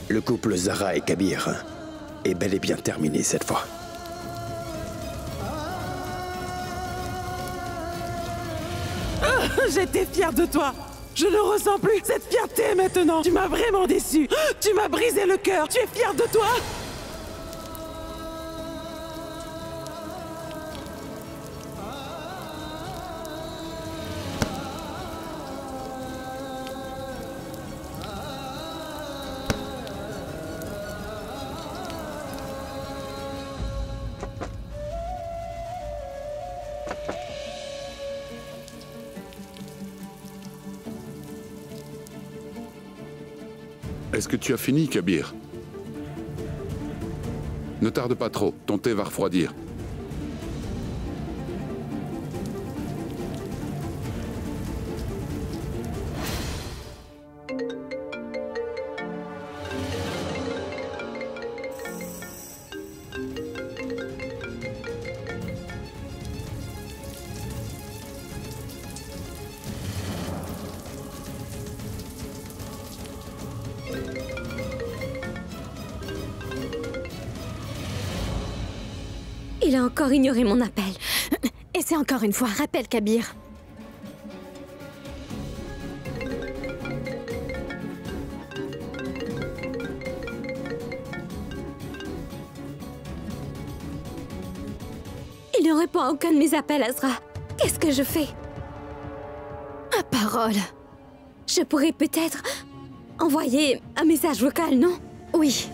Le couple Zara et Kabir est bel et bien terminé cette fois. J'étais fière de toi. Je ne ressens plus cette fierté maintenant. Tu m'as vraiment déçu. Tu m'as brisé le cœur. Tu es fière de toi? Est-ce que tu as fini, Kabir? Ne tarde pas trop, ton thé va refroidir. Il a encore ignoré mon appel. Et c'est encore une fois, rappelle Kabir. Il ne répond à aucun de mes appels, Azra. Qu'est-ce que je fais? Ma parole. Je pourrais peut-être envoyer un message vocal, non? Oui.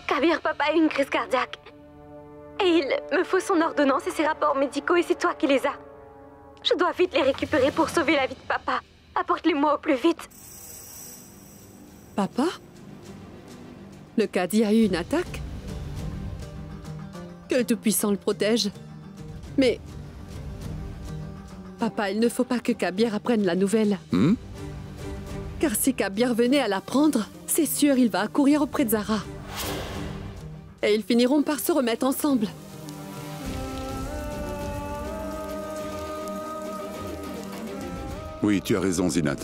Kabir, papa a une crise cardiaque. Et il me faut son ordonnance et ses rapports médicaux et c'est toi qui les as. Je dois vite les récupérer pour sauver la vie de papa. Apporte-les-moi au plus vite. Papa? Le Cadi a eu une attaque? Que le Tout-Puissant le protège. Mais... Papa, il ne faut pas que Kabir apprenne la nouvelle. Car si Kabir venait à l'apprendre, c'est sûr, il va accourir auprès de Zara. Et ils finiront par se remettre ensemble. Oui, tu as raison, Zinat.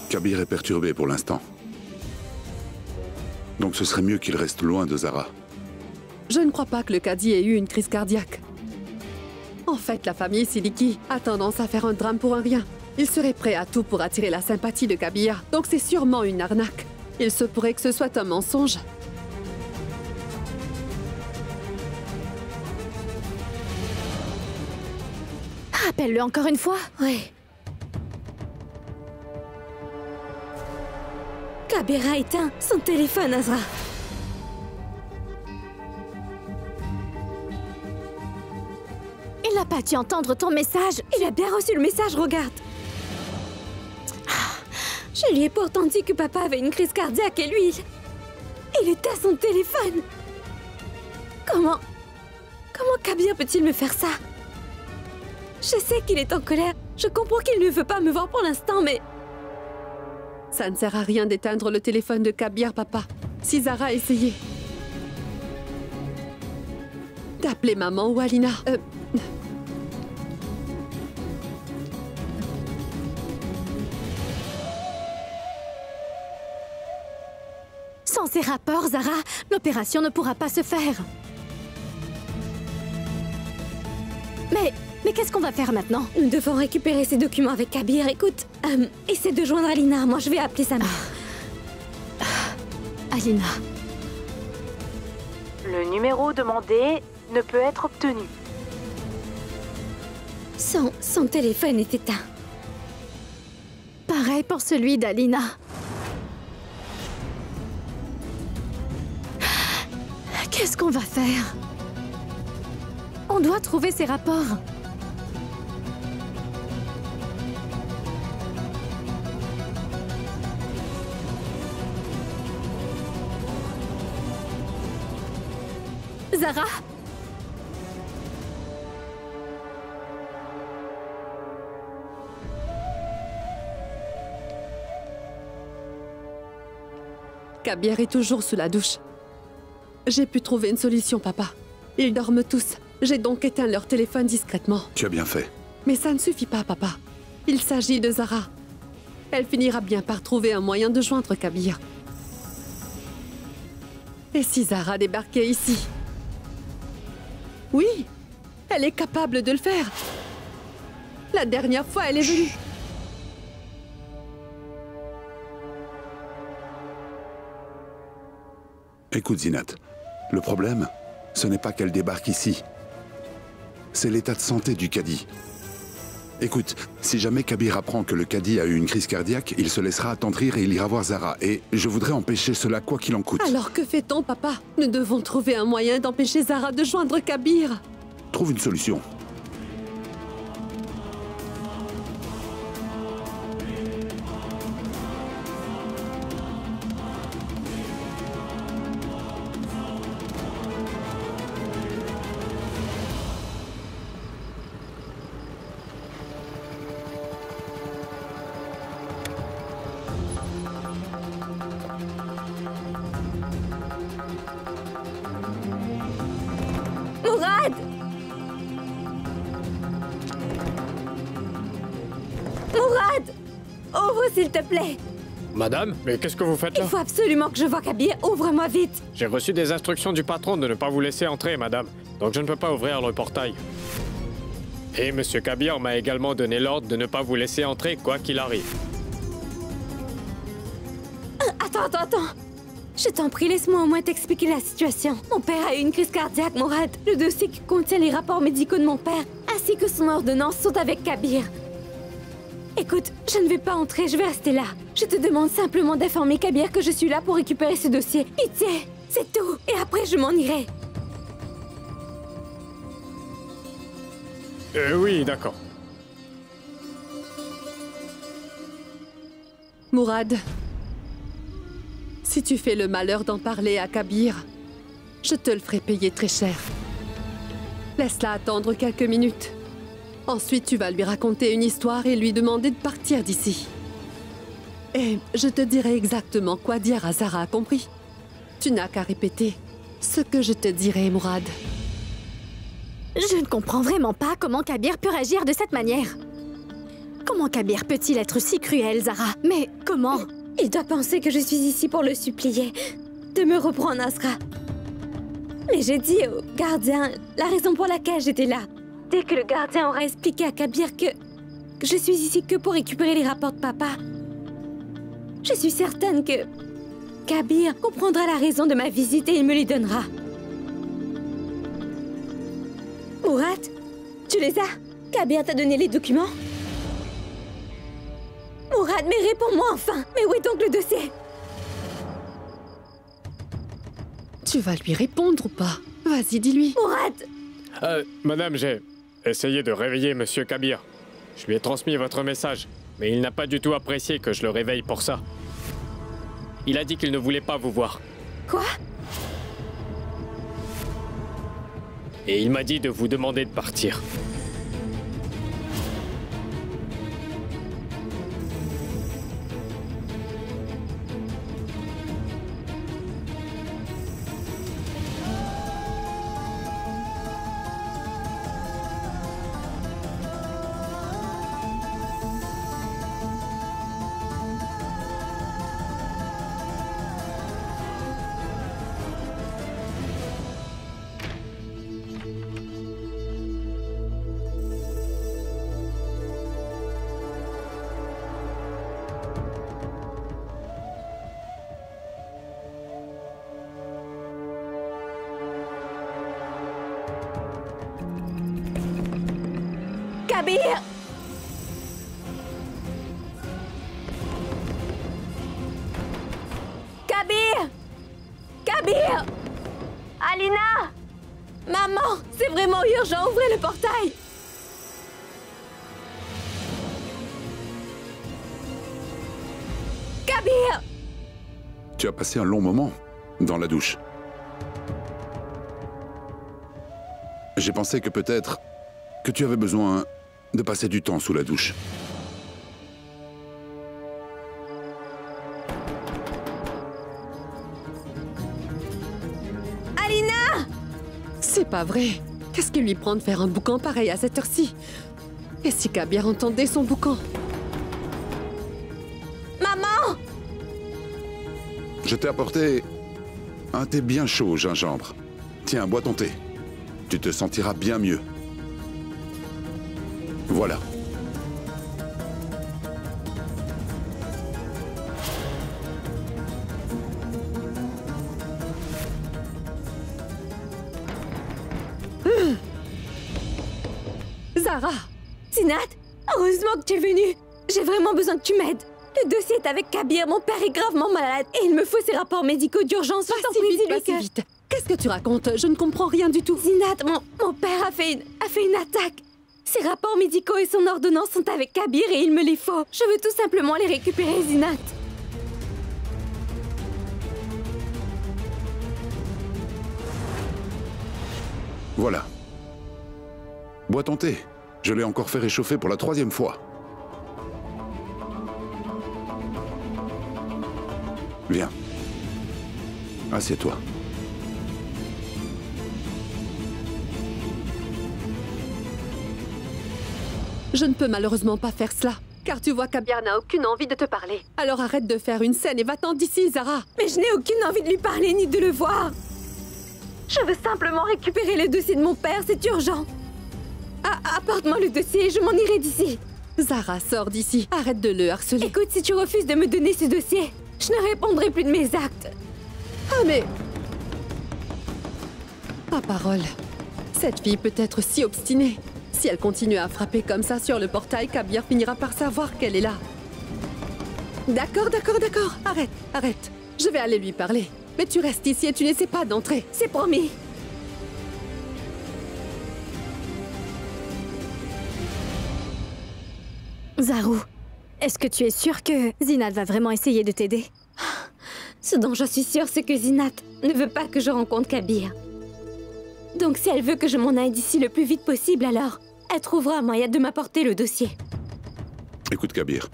Kabir est perturbé pour l'instant. Donc ce serait mieux qu'il reste loin de Zara. Je ne crois pas que le Cadi ait eu une crise cardiaque. En fait, la famille Siliki a tendance à faire un drame pour un rien. Il serait prêt à tout pour attirer la sympathie de Kabir. Donc c'est sûrement une arnaque. Il se pourrait que ce soit un mensonge. Appelle-le encore une fois. Oui. Kabir a éteint son téléphone, Azra. Il n'a pas dû entendre ton message. Il a bien reçu le message, regarde. Je lui ai pourtant dit que papa avait une crise cardiaque et lui, il était à son téléphone. Comment Kabir peut-il me faire ça? Je sais qu'il est en colère. Je comprends qu'il ne veut pas me voir pour l'instant, mais... Ça ne sert à rien d'éteindre le téléphone de Kabir, papa. Si Zara a essayé d'appeler maman ou Alina... Sans ces rapports, Zara, l'opération ne pourra pas se faire. Mais qu'est-ce qu'on va faire maintenant? Nous devons récupérer ces documents avec Kabir. Écoute, essaie de joindre Alina. Moi, je vais appeler sa mère. Alina. Le numéro demandé ne peut être obtenu. Son téléphone est éteint. Pareil pour celui d'Alina. Qu'est-ce qu'on va faire? On doit trouver ces rapports. Zara? Kabir est toujours sous la douche. J'ai pu trouver une solution, papa. Ils dorment tous. J'ai donc éteint leur téléphone discrètement. Tu as bien fait. Mais ça ne suffit pas, papa. Il s'agit de Zara. Elle finira bien par trouver un moyen de joindre Kabir. Et si Zara débarquait ici? Oui, elle est capable de le faire. La dernière fois, elle est venue. Écoute, Zinat, le problème, ce n'est pas qu'elle débarque ici. C'est l'état de santé du Cadi. Écoute, si jamais Kabir apprend que le Cadi a eu une crise cardiaque, il se laissera attendrir et il ira voir Zara. Et je voudrais empêcher cela quoi qu'il en coûte. Alors que fait-on, papa? Nous devons trouver un moyen d'empêcher Zara de joindre Kabir. Trouve une solution. Mourad! Mourad! Ouvre s'il te plaît! Madame, mais qu'est-ce que vous faites là? Il faut absolument que je voie Kabir. Ouvre-moi vite! J'ai reçu des instructions du patron de ne pas vous laisser entrer, madame. Donc je ne peux pas ouvrir le portail. Et Monsieur Kabir m'a également donné l'ordre de ne pas vous laisser entrer, quoi qu'il arrive. Attends. Je t'en prie, laisse-moi au moins t'expliquer la situation. Mon père a eu une crise cardiaque, Mourad. Le dossier qui contient les rapports médicaux de mon père, ainsi que son ordonnance, sont avec Kabir. Écoute, je ne vais pas entrer, je vais rester là. Je te demande simplement d'informer Kabir que je suis là pour récupérer ce dossier. Pitié, c'est tout. Et après, je m'en irai. Oui, d'accord. Mourad, si tu fais le malheur d'en parler à Kabir, je te le ferai payer très cher. Laisse-la attendre quelques minutes. Ensuite, tu vas lui raconter une histoire et lui demander de partir d'ici. Et je te dirai exactement quoi dire à Zara, compris? Tu n'as qu'à répéter ce que je te dirai, Mourad. Je ne comprends vraiment pas comment Kabir peut réagir de cette manière. Comment Kabir peut-il être si cruel, Zara? Mais comment? Il doit penser que je suis ici pour le supplier de me reprendre, Asra. Mais j'ai dit au gardien la raison pour laquelle j'étais là. Dès que le gardien aura expliqué à Kabir que je suis ici que pour récupérer les rapports de papa, je suis certaine que Kabir comprendra la raison de ma visite et il me les donnera. Mourad, tu les as? Kabir t'a donné les documents? Mourad, mais réponds-moi enfin! Mais où est donc le dossier? Tu vas lui répondre ou pas? Vas-y, dis-lui. Mourad! Madame, j'ai essayé de réveiller Monsieur Kabir. Je lui ai transmis votre message, mais il n'a pas du tout apprécié que je le réveille pour ça. Il a dit qu'il ne voulait pas vous voir. Quoi? Et il m'a dit de vous demander de partir. Kabir! Kabir! Kabir! Alina! Maman, c'est vraiment urgent, ouvrez le portail! Kabir! Tu as passé un long moment dans la douche. J'ai pensé que peut-être que tu avais besoin de passer du temps sous la douche. C'est pas vrai. Qu'est-ce qui lui prend de faire un boucan pareil à cette heure-ci? Et si Kabir entendait son boucan? Maman! Je t'ai apporté un thé bien chaud au gingembre. Tiens, bois ton thé. Tu te sentiras bien mieux. Voilà. Zara! Zinat! Heureusement que tu es venue! J'ai vraiment besoin que tu m'aides! Le dossier est avec Kabir, mon père est gravement malade et il me faut ses rapports médicaux d'urgence. Pas si vite. Qu'est-ce que tu racontes? Je ne comprends rien du tout. Zinat, mon père a fait une attaque. Ses rapports médicaux et son ordonnance sont avec Kabir et il me les faut. Je veux tout simplement les récupérer, Zinat. Voilà. Bois ton thé. Je l'ai encore fait réchauffer pour la 3e fois. Viens. Assieds-toi. Je ne peux malheureusement pas faire cela. Car tu vois, Kabir n'a aucune envie de te parler. Alors arrête de faire une scène et va-t'en d'ici, Zara. Mais je n'ai aucune envie de lui parler ni de le voir. Je veux simplement récupérer le dossier de mon père, c'est urgent. Apporte-moi le dossier et je m'en irai d'ici. Zara, sors d'ici. Arrête de le harceler. Écoute, si tu refuses de me donner ce dossier, je ne répondrai plus de mes actes. Ah mais... Ma parole. Cette fille peut être si obstinée. Si elle continue à frapper comme ça sur le portail, Kabir finira par savoir qu'elle est là. D'accord. Arrête. Je vais aller lui parler. Mais tu restes ici et tu n'essaies pas d'entrer. C'est promis. Zarou, est-ce que tu es sûre que Zinat va vraiment essayer de t'aider? Ce dont je suis sûre, c'est que Zinat ne veut pas que je rencontre Kabir. Donc si elle veut que je m'en aille d'ici le plus vite possible, alors elle trouvera un moyen de m'apporter le dossier. Écoute, Kabir,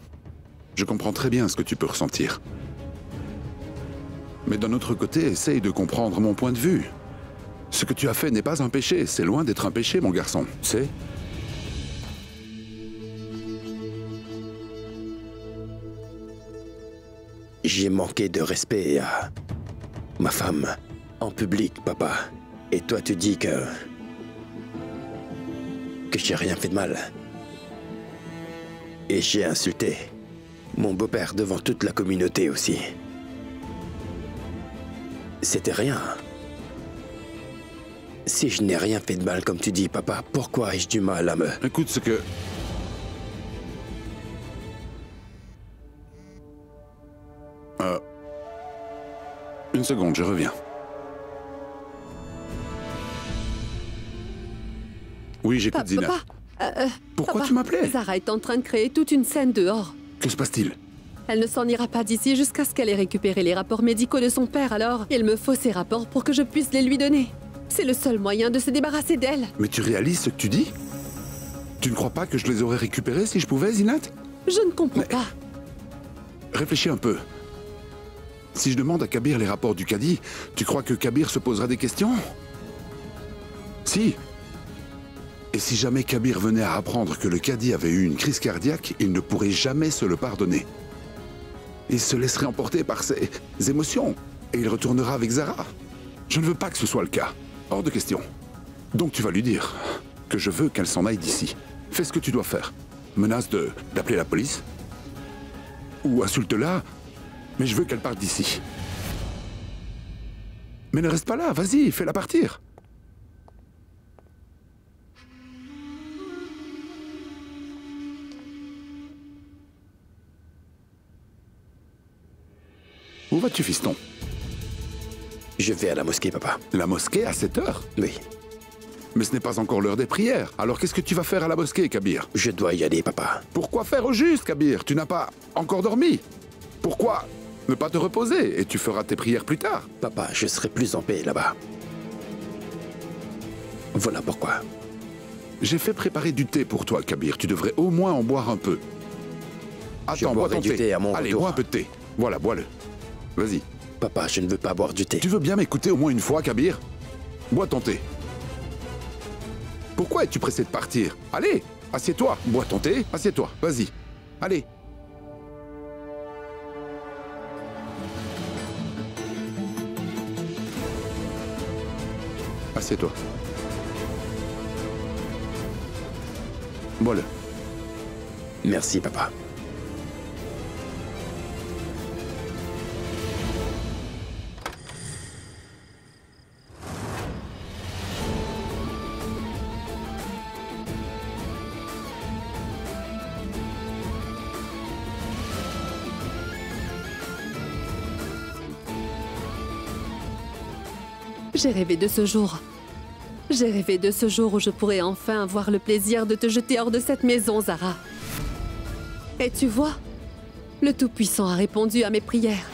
je comprends très bien ce que tu peux ressentir. Mais d'un autre côté, essaye de comprendre mon point de vue. Ce que tu as fait n'est pas un péché, c'est loin d'être un péché, mon garçon, tu sais. J'ai manqué de respect à ma femme en public, papa. Et toi, tu dis que j'ai rien fait de mal. Et j'ai insulté mon beau-père devant toute la communauté aussi. C'était rien. Si je n'ai rien fait de mal, comme tu dis, papa, pourquoi ai-je du mal à me... Écoute, ce que... Une seconde, je reviens. Oui, j'écoute, Zinat. Pourquoi Papa, tu m'appelais? Zara est en train de créer toute une scène dehors. Que se passe-t-il? Elle ne s'en ira pas d'ici jusqu'à ce qu'elle ait récupéré les rapports médicaux de son père, alors il me faut ces rapports pour que je puisse les lui donner. C'est le seul moyen de se débarrasser d'elle. Mais tu réalises ce que tu dis? Tu ne crois pas que je les aurais récupérés si je pouvais, Zinat? Je ne comprends pas. Réfléchis un peu. Si je demande à Kabir les rapports du Cadi, tu crois que Kabir se posera des questions? Si. Et si jamais Kabir venait à apprendre que le Cadi avait eu une crise cardiaque, il ne pourrait jamais se le pardonner. Il se laisserait emporter par ses émotions et il retournera avec Zara. Je ne veux pas que ce soit le cas. Hors de question. Donc tu vas lui dire que je veux qu'elle s'en aille d'ici. Fais ce que tu dois faire. Menace d'appeler la police. Ou insulte-la, mais je veux qu'elle parte d'ici. Mais ne reste pas là, vas-y, fais-la partir. Où vas-tu, fiston? Je vais à la mosquée, papa. La mosquée à 7 heures? Oui. Mais ce n'est pas encore l'heure des prières. Alors qu'est-ce que tu vas faire à la mosquée, Kabir? Je dois y aller, papa. Pourquoi faire au juste, Kabir? Tu n'as pas encore dormi. Pourquoi ne pas te reposer et tu feras tes prières plus tard? Papa, je serai plus en paix là-bas. Voilà pourquoi. J'ai fait préparer du thé pour toi, Kabir. Tu devrais au moins en boire un peu. Attends, bois ton du thé à mon Allez, retour. bois un peu de thé. Voilà, bois-le. Vas-y. Papa, je ne veux pas boire du thé. Tu veux bien m'écouter au moins une fois, Kabir? Bois ton thé. Pourquoi es-tu pressé de partir? Allez, assieds-toi, bois ton thé, assieds-toi, vas-y. Allez. Assieds-toi. Bois-le. Merci, papa. J'ai rêvé de ce jour. J'ai rêvé de ce jour où je pourrais enfin avoir le plaisir de te jeter hors de cette maison, Zara. Et tu vois, le Tout-Puissant a répondu à mes prières.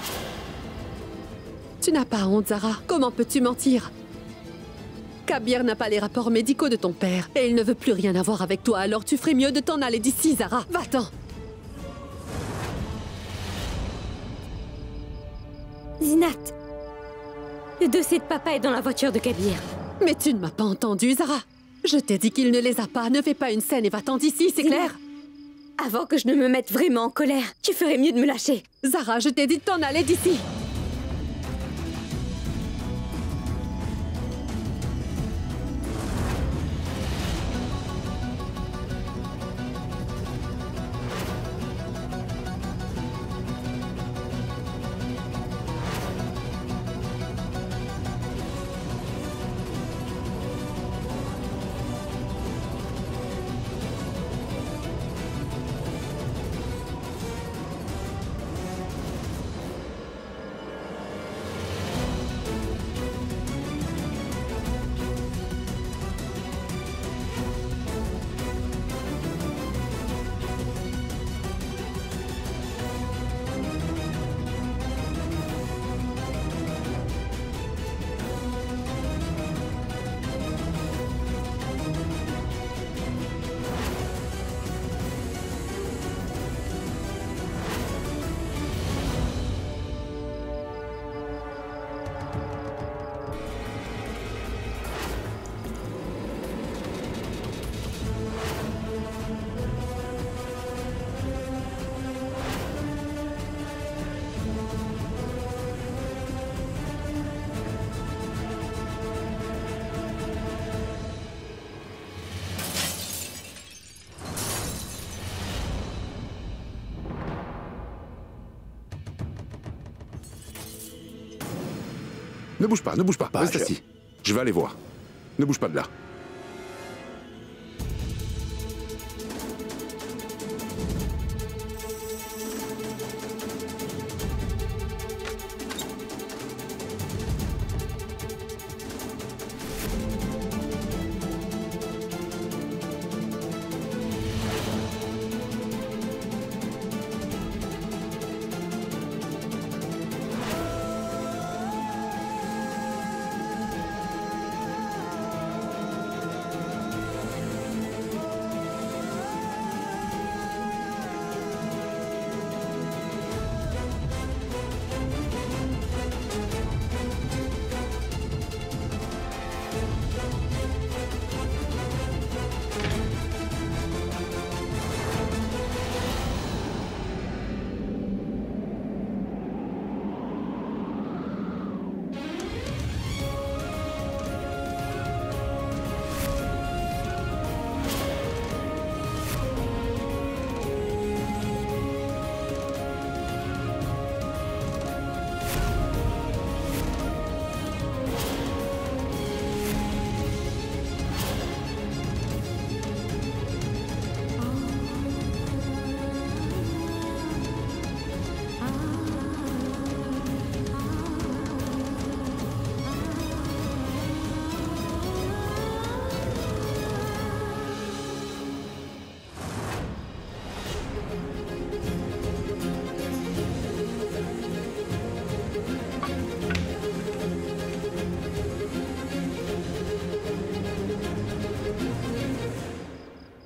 Tu n'as pas honte, Zara. Comment peux-tu mentir? Kabir n'a pas les rapports médicaux de ton père et il ne veut plus rien avoir avec toi, alors tu ferais mieux de t'en aller d'ici, Zara. Va-t'en! Zinat, le dossier de papa est dans la voiture de Kabir. Mais tu ne m'as pas entendu, Zara. Je t'ai dit qu'il ne les a pas. Ne fais pas une scène et va-t'en d'ici, c'est clair? Avant que je ne me mette vraiment en colère, tu ferais mieux de me lâcher. Zara, je t'ai dit de t'en aller d'ici. Ne bouge pas, reste assis. Je vais aller voir. Ne bouge pas de là.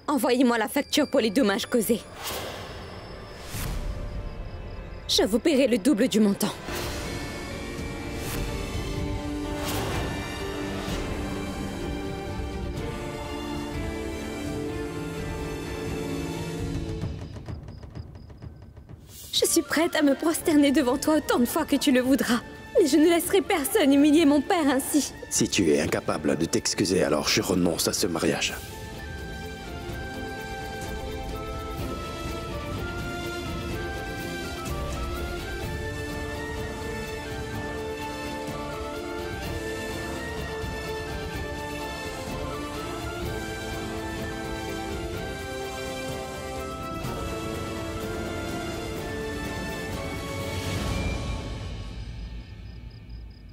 Envoyez-moi la facture pour les dommages causés. Je vous paierai le double du montant. Je suis prête à me prosterner devant toi autant de fois que tu le voudras. Mais je ne laisserai personne humilier mon père ainsi. Si tu es incapable de t'excuser, alors je renonce à ce mariage.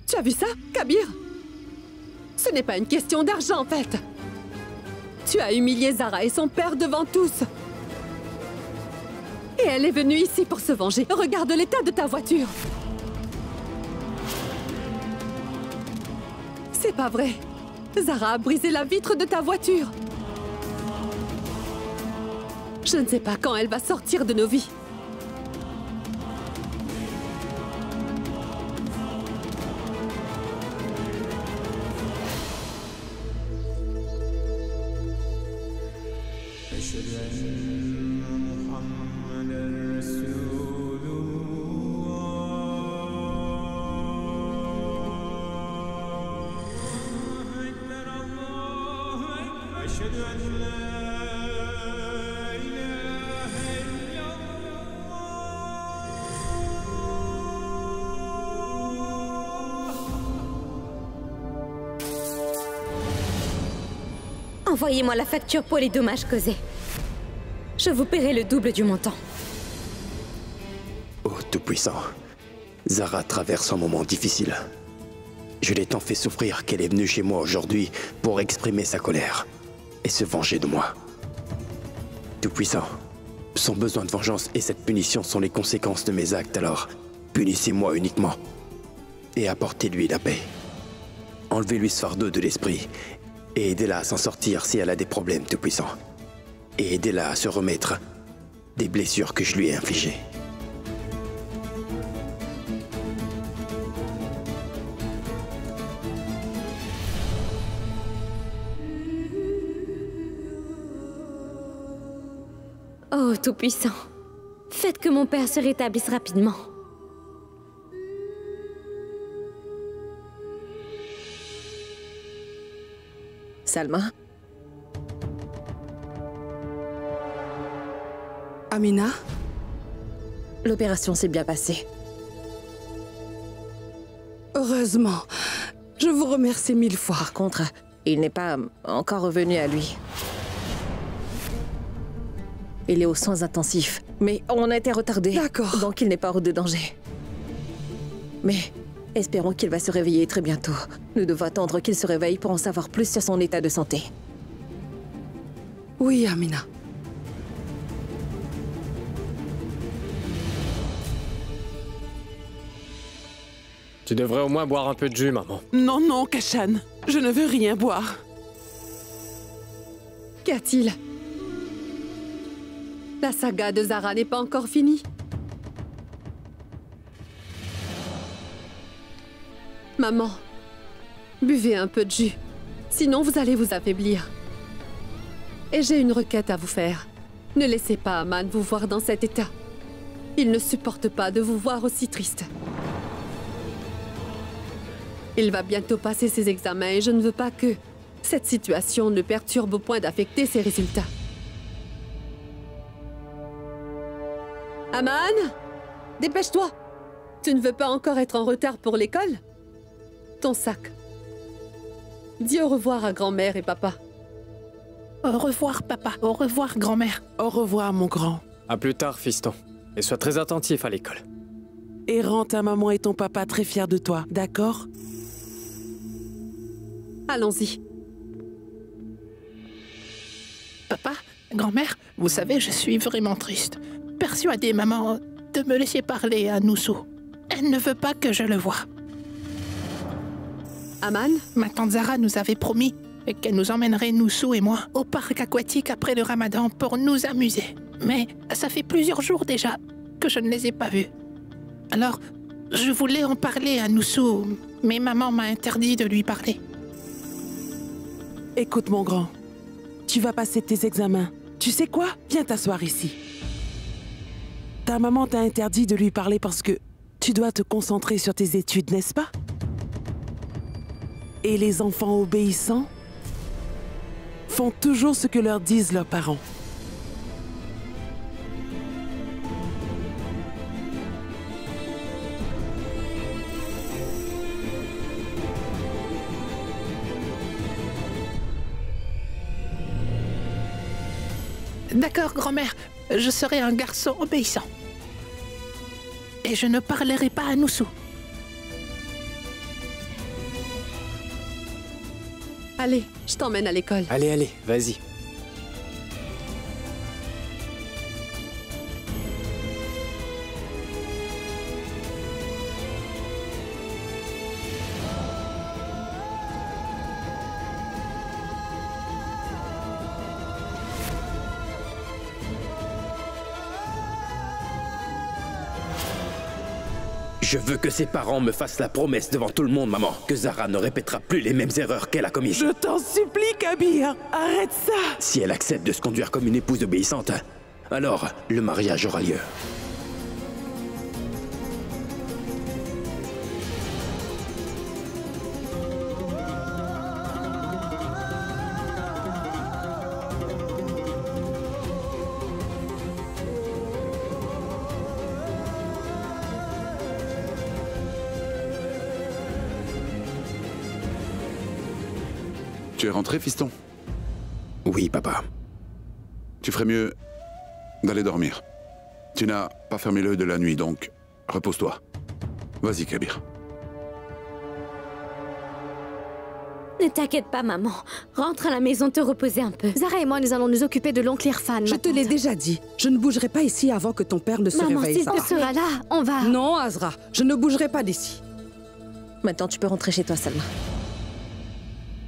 Tu as vu ça, Kabir? Ce n'est pas une question d'argent, en fait. Tu as humilié Zara et son père devant tous. Et elle est venue ici pour se venger. Regarde l'état de ta voiture. C'est pas vrai. Zara a brisé la vitre de ta voiture. Je ne sais pas quand elle va sortir de nos vies. Envoyez-moi la facture pour les dommages causés. Je vous paierai le double du montant. Oh Tout-Puissant, Zara traverse un moment difficile. Je l'ai tant fait souffrir qu'elle est venue chez moi aujourd'hui pour exprimer sa colère et se venger de moi. Tout-Puissant, son besoin de vengeance et cette punition sont les conséquences de mes actes, alors punissez-moi uniquement et apportez-lui la paix. Enlevez-lui ce fardeau de l'esprit et aidez-la à s'en sortir si elle a des problèmes, Tout-Puissant. Et aidez-la à se remettre des blessures que je lui ai infligées. Oh, Tout-Puissant, faites que mon père se rétablisse rapidement. Salma? Amina? L'opération s'est bien passée. Heureusement. Je vous remercie 1000 fois. Par contre, il n'est pas encore revenu à lui. Il est aux soins intensifs, mais on a été retardé. D'accord. Donc il n'est pas hors de danger. Mais espérons qu'il va se réveiller très bientôt. Nous devons attendre qu'il se réveille pour en savoir plus sur son état de santé. Oui, Amina. Tu devrais au moins boire un peu de jus, maman. Non, non, Kashan. Je ne veux rien boire. Qu'y a-t-il? La saga de Zara n'est pas encore finie. Maman, buvez un peu de jus. Sinon, vous allez vous affaiblir. Et j'ai une requête à vous faire. Ne laissez pas Aman vous voir dans cet état. Il ne supporte pas de vous voir aussi triste. Il va bientôt passer ses examens et je ne veux pas que cette situation le perturbe au point d'affecter ses résultats. Aman, dépêche-toi. Tu ne veux pas encore être en retard pour l'école? Ton sac. Dis au revoir à grand-mère et papa. Au revoir, papa. Au revoir, grand-mère. Au revoir, mon grand. À plus tard, fiston. Et sois très attentif à l'école. Et rends ta maman et ton papa très fiers de toi, d'accord? Allons-y. Papa, grand-mère, vous savez, je suis vraiment triste. Persuadez maman de me laisser parler à Noussou. Elle ne veut pas que je le voie. Aman? Ma tante Zara nous avait promis qu'elle nous emmènerait, Noussou et moi, au parc aquatique après le ramadan pour nous amuser. Mais ça fait plusieurs jours déjà que je ne les ai pas vus. Alors, je voulais en parler à Noussou, mais maman m'a interdit de lui parler. Écoute, mon grand. Tu vas passer tes examens. Tu sais quoi? Viens t'asseoir ici. Ta maman t'a interdit de lui parler parce que tu dois te concentrer sur tes études, n'est-ce pas? Et les enfants obéissants font toujours ce que leur disent leurs parents. D'accord, grand-mère. Je serai un garçon obéissant. Et je ne parlerai pas à Nusu. Allez, je t'emmène à l'école. Allez, allez, vas-y. Je veux que ses parents me fassent la promesse devant tout le monde, maman, que Zara ne répétera plus les mêmes erreurs qu'elle a commises. Je t'en supplie, Kabir, arrête ça! Si elle accepte de se conduire comme une épouse obéissante, alors le mariage aura lieu. Tu es rentré, fiston? Oui, papa. Tu ferais mieux d'aller dormir. Tu n'as pas fermé l'œil de la nuit, donc repose-toi. Vas-y, Kabir. Ne t'inquiète pas, maman. Rentre à la maison te reposer un peu. Zara et moi, nous allons nous occuper de l'oncle Irfan. Je te l'ai déjà dit. Je ne bougerai pas ici avant que ton père ne se Maman, réveille. s'il te sera là, on va... Non, Azra, je ne bougerai pas d'ici. Maintenant, tu peux rentrer chez toi, Salma.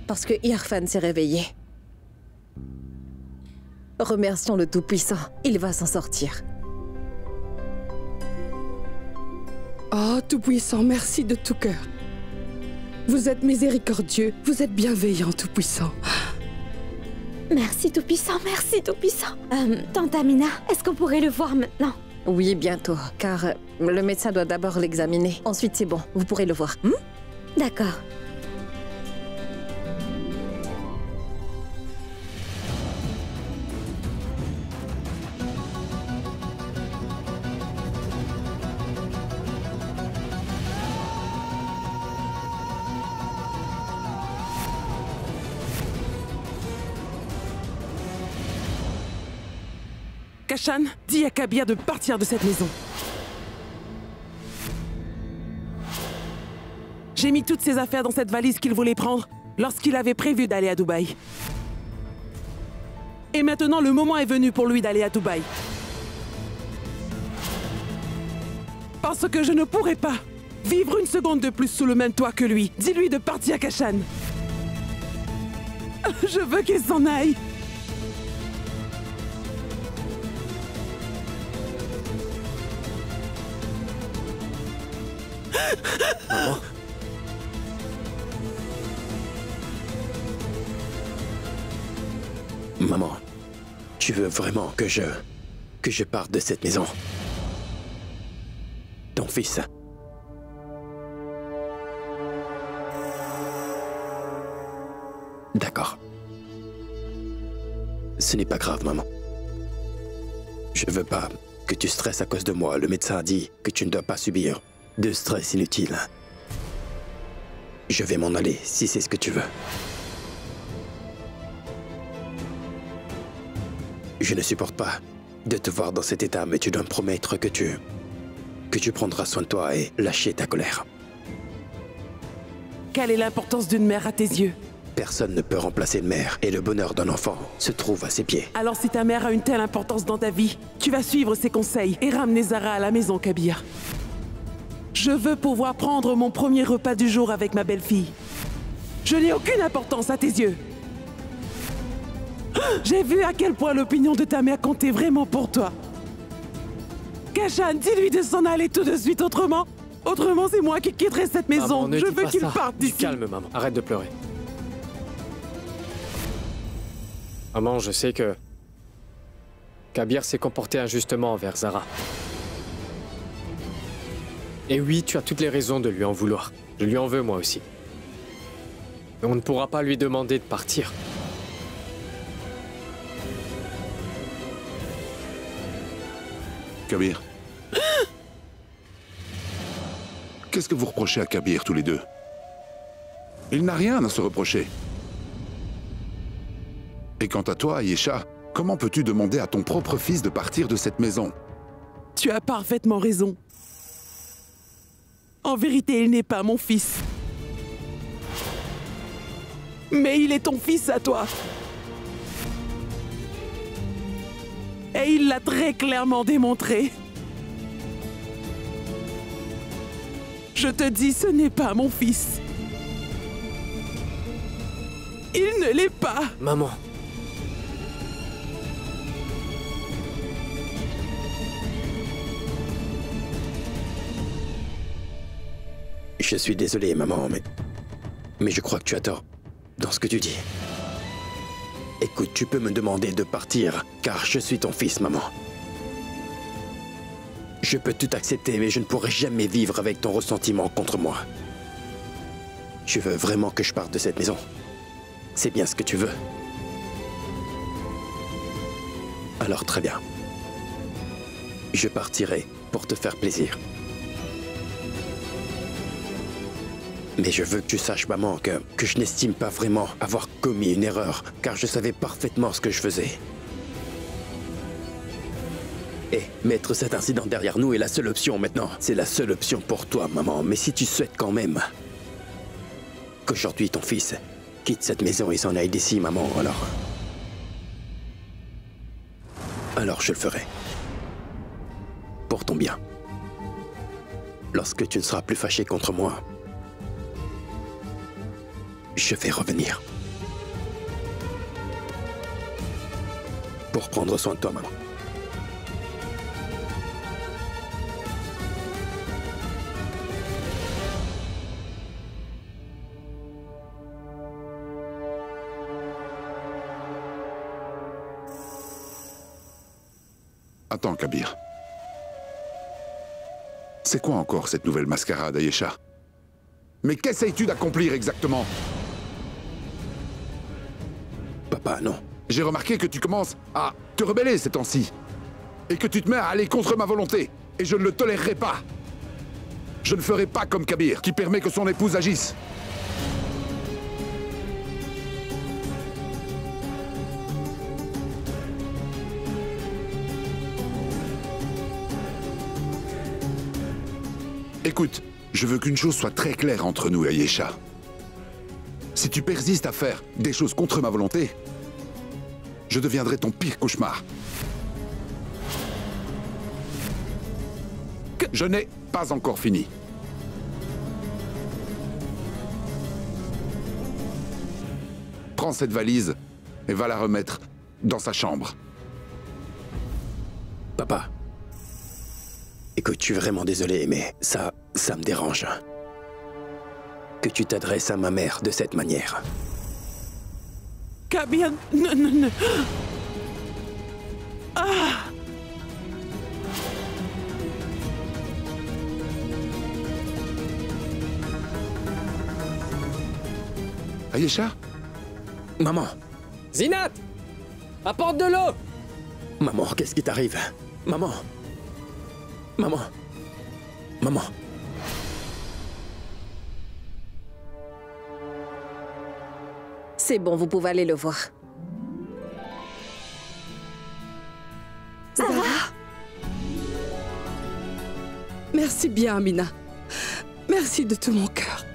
Parce que Irfan s'est réveillé. Remercions le Tout-Puissant. Il va s'en sortir. Oh, Tout-Puissant, merci de tout cœur. Vous êtes miséricordieux, vous êtes bienveillant, Tout-Puissant. Merci, Tout-Puissant, merci, Tout-Puissant. Tante Amina, est-ce qu'on pourrait le voir maintenant? Oui, bientôt, car le médecin doit d'abord l'examiner. Ensuite, c'est bon, vous pourrez le voir. D'accord. Kashan, dis à Kabir de partir de cette maison. J'ai mis toutes ses affaires dans cette valise qu'il voulait prendre lorsqu'il avait prévu d'aller à Dubaï. Et maintenant, le moment est venu pour lui d'aller à Dubaï. Parce que je ne pourrai pas vivre une seconde de plus sous le même toit que lui. Dis-lui de partir, Kashan. Je veux qu'il s'en aille. Maman. Maman, tu veux vraiment que je parte de cette maison? Ton fils. D'accord. Ce n'est pas grave, maman. Je veux pas que tu stresses à cause de moi. Le médecin a dit que tu ne dois pas subir de stress inutile. Je vais m'en aller, si c'est ce que tu veux. Je ne supporte pas de te voir dans cet état, mais tu dois me promettre que tu prendras soin de toi et lâcher ta colère. Quelle est l'importance d'une mère à tes yeux? Personne ne peut remplacer une mère, et le bonheur d'un enfant se trouve à ses pieds. Alors si ta mère a une telle importance dans ta vie, tu vas suivre ses conseils et ramener Zara à la maison, Kabir. Je veux pouvoir prendre mon premier repas du jour avec ma belle-fille. Je n'ai aucune importance à tes yeux. J'ai vu à quel point l'opinion de ta mère comptait vraiment pour toi. Kashan, dis-lui de s'en aller tout de suite, autrement c'est moi qui quitterai cette maison. Maman, Je veux qu'il parte d'ici. Calme, maman. Arrête de pleurer. Maman, je sais que Kabir s'est comporté injustement envers Zara. Et oui, tu as toutes les raisons de lui en vouloir. Je lui en veux moi aussi. Mais on ne pourra pas lui demander de partir. Kabir. Qu'est-ce que vous reprochez à Kabir, tous les deux? Il n'a rien à se reprocher. Et quant à toi, Ayesha, comment peux-tu demander à ton propre fils de partir de cette maison? Tu as parfaitement raison. En vérité, il n'est pas mon fils. Mais il est ton fils à toi. Et il l'a très clairement démontré. Je te dis, ce n'est pas mon fils. Il ne l'est pas. Maman. Je suis désolé, maman, mais je crois que tu as tort dans ce que tu dis. Écoute, tu peux me demander de partir, car je suis ton fils, maman. Je peux tout accepter, mais je ne pourrai jamais vivre avec ton ressentiment contre moi. Tu veux vraiment que je parte de cette maison? C'est bien ce que tu veux. Alors très bien. Je partirai pour te faire plaisir. Mais je veux que tu saches, maman, que je n'estime pas vraiment avoir commis une erreur, car je savais parfaitement ce que je faisais. Et mettre cet incident derrière nous est la seule option maintenant. C'est la seule option pour toi, maman. Mais si tu souhaites quand même qu'aujourd'hui ton fils quitte cette maison et s'en aille d'ici, maman, alors je le ferai. Pour ton bien. Lorsque tu ne seras plus fâché contre moi, je vais revenir. Pour prendre soin de toi, maman. Attends, Kabir. C'est quoi encore cette nouvelle mascarade, Ayesha? Mais qu'essayes-tu d'accomplir exactement? Papa, non. J'ai remarqué que tu commences à te rebeller ces temps-ci. Et que tu te mets à aller contre ma volonté. Et je ne le tolérerai pas. Je ne ferai pas comme Kabir, qui permet que son épouse agisse. Écoute, je veux qu'une chose soit très claire entre nous, Ayesha. Si tu persistes à faire des choses contre ma volonté, je deviendrai ton pire cauchemar. Je n'ai pas encore fini. Prends cette valise et va la remettre dans sa chambre. Papa. Écoute, je suis vraiment désolé, mais ça me dérange. Que tu t'adresses à ma mère de cette manière. Kabir, non. Ah! Ayesha? Maman! Zinat! Apporte de l'eau! Maman, qu'est-ce qui t'arrive? Maman! Maman! Maman! C'est bon, vous pouvez aller le voir. Zara! Merci bien, Amina. Merci de tout mon cœur.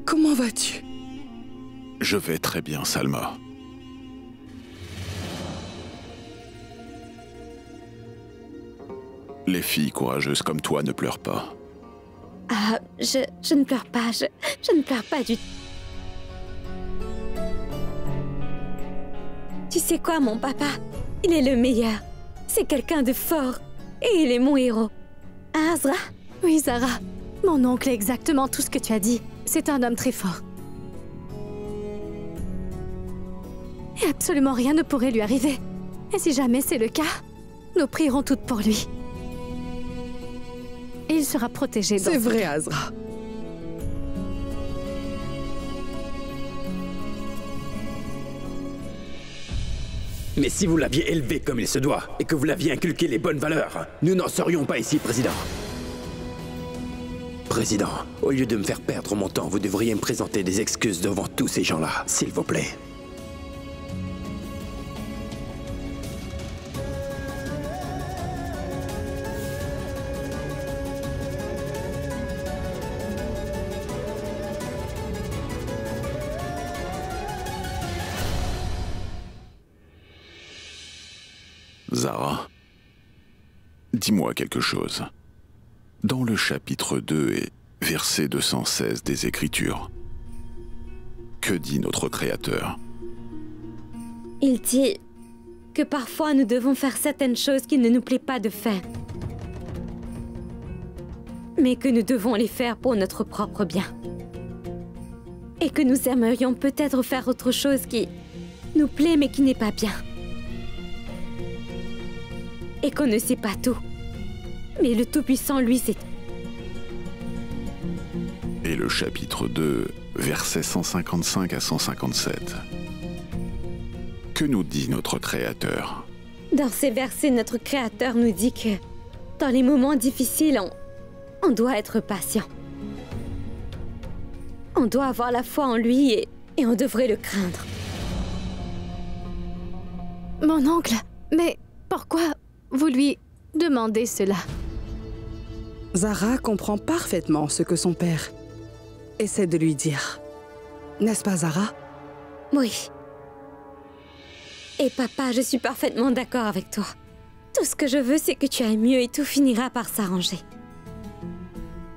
Comment vas-tu? Je vais très bien, Salma. Les filles courageuses comme toi ne pleurent pas. Ah, je ne pleure pas, je ne pleure pas du tout. Tu sais quoi, mon papa? Il est le meilleur. C'est quelqu'un de fort. Et il est mon héros. Ah, Azra? Oui, Zara. Mon oncle est exactement tout ce que tu as dit. C'est un homme très fort. Et absolument rien ne pourrait lui arriver. Et si jamais c'est le cas, nous prierons toutes pour lui. Et il sera protégé dans C'est ce vrai, cas. Azra. Mais si vous l'aviez élevé comme il se doit, et que vous l'aviez inculqué les bonnes valeurs, nous n'en serions pas ici, Président. Président, au lieu de me faire perdre mon temps, vous devriez me présenter des excuses devant tous ces gens-là, s'il vous plaît. Zara, dis-moi quelque chose. Dans le chapitre 2 et verset 216 des Écritures, que dit notre Créateur? Il dit que parfois nous devons faire certaines choses qui ne nous plaît pas de faire. Mais que nous devons les faire pour notre propre bien. Et que nous aimerions peut-être faire autre chose qui nous plaît mais qui n'est pas bien. Et qu'on ne sait pas tout. Mais le Tout-Puissant, lui, sait tout. Et le chapitre 2, versets 155 à 157. Que nous dit notre Créateur? Dans ces versets, notre Créateur nous dit que dans les moments difficiles, on doit être patient. On doit avoir la foi en lui et on devrait le craindre. Mon oncle, mais pourquoi vous lui demandez cela? Zara comprend parfaitement ce que son père essaie de lui dire. N'est-ce pas, Zara? Oui. Et papa, je suis parfaitement d'accord avec toi. Tout ce que je veux, c'est que tu ailles mieux et tout finira par s'arranger.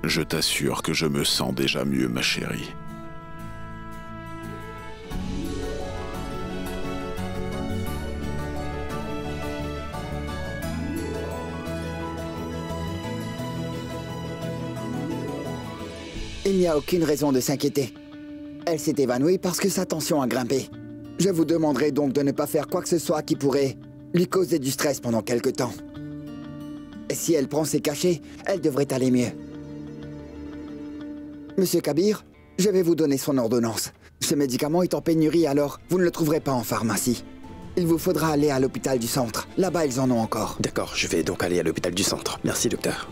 Je t'assure que je me sens déjà mieux, ma chérie. Il n'y a aucune raison de s'inquiéter. Elle s'est évanouie parce que sa tension a grimpé. Je vous demanderai donc de ne pas faire quoi que ce soit qui pourrait lui causer du stress pendant quelque temps. Et si elle prend ses cachets, elle devrait aller mieux. Monsieur Kabir, je vais vous donner son ordonnance. Ce médicament est en pénurie, alors vous ne le trouverez pas en pharmacie. Il vous faudra aller à l'hôpital du centre. Là-bas, ils en ont encore. D'accord, je vais donc aller à l'hôpital du centre. Merci, docteur.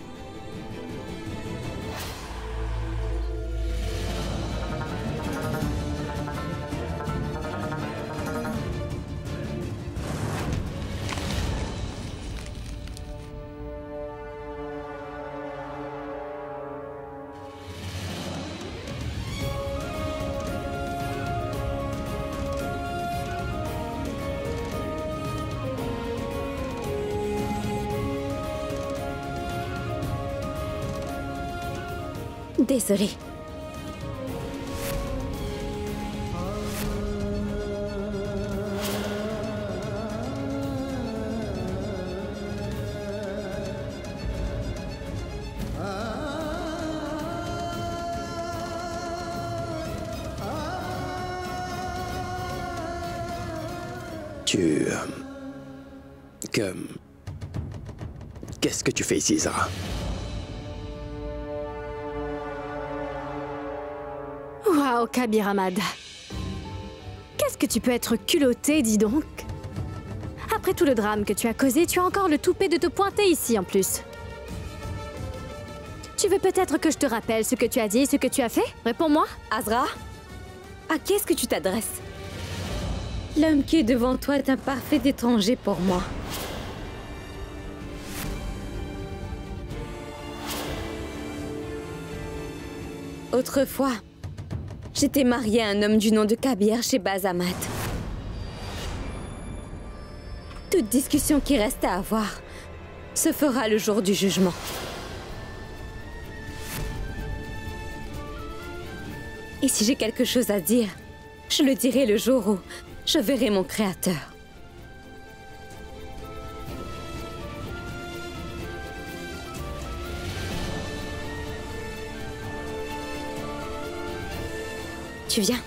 Désolée. Qu'est-ce que tu fais ici, Zara? Waouh, Kabir Ahmad. Qu'est-ce que tu peux être culotté, dis donc? Après tout le drame que tu as causé, tu as encore le toupet de te pointer ici en plus. Tu veux peut-être que je te rappelle ce que tu as dit et ce que tu as fait? Réponds-moi. Azra, à qui est-ce que tu t'adresses? L'homme qui est devant toi est un parfait étranger pour moi. Autrefois, j'étais mariée à un homme du nom de Kabir chez Bazamat. Toute discussion qui reste à avoir se fera le jour du jugement. Et si j'ai quelque chose à dire, je le dirai le jour où je verrai mon Créateur. Tu viens ?